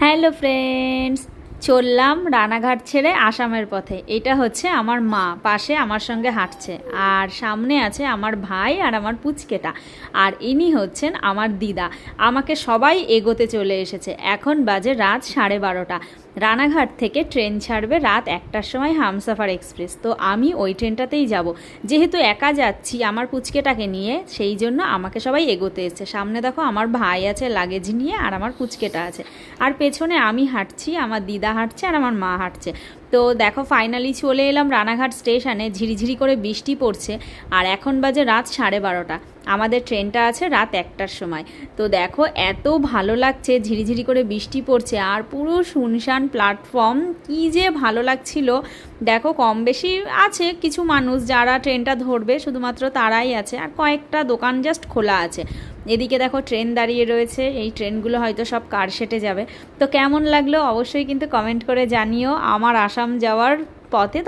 Hello friends, চললাম রানাঘাট ছেড়ে আসামের পথে। এটা হচ্ছে আমার মা, পাশে আমার সঙ্গে হাঁটছে, আর সামনে আছে আমার ভাই আর আমার পুচকেটা, আর ইনি হচ্ছেন আমার দিদা। আমাকে সবাই এগোতে চলে এসেছে। এখন বাজে রাত 12:30। রানাঘাট থেকে ট্রেন ছাড়বে রাত 1টার সময় হামসাফার এক্সপ্রেস। তো আমি ওই ট্রেনটাতেই যাব। যেহেতু একা যাচ্ছি আমার পুচকেটাকে নিয়ে, সেই জন্য আমাকে সবাই এগোতে এসছে। সামনে দেখো আমার ভাই আছে লাগেজ নিয়ে, আর আমার পুচকেটা আছে, আর পেছনে আমি হাঁটছি, আমার দিদা হাঁটছে, আর আমার মা হাঁটছে। তো দেখো ফাইনালি চলে এলাম রানাঘাট স্টেশনে। ঝিরিঝিরি করে বৃষ্টি পড়ছে, আর এখন বাজে রাত 12:30। আমাদের ট্রেনটা আছে রাত 1টার সময়। তো দেখো এত ভালো লাগছে, ঝিরিঝিরি করে বৃষ্টি পড়ছে আর পুরো শুনশান প্ল্যাটফর্ম, কী যে ভালো লাগছিল। দেখো কম বেশি আছে কিছু মানুষ যারা ট্রেনটা ধরবে, শুধুমাত্র তারাই আছে, আর কয়েকটা দোকান জাস্ট খোলা আছে। এদিকে দেখো ট্রেন দাঁড়িয়ে রয়েছে, এই ট্রেনগুলো হয়তো সব কারশেটে যাবে। তো কেমন লাগলো অবশ্যই কিন্তু কমেন্ট করে জানিও আমার আসাম যাওয়ার পথে।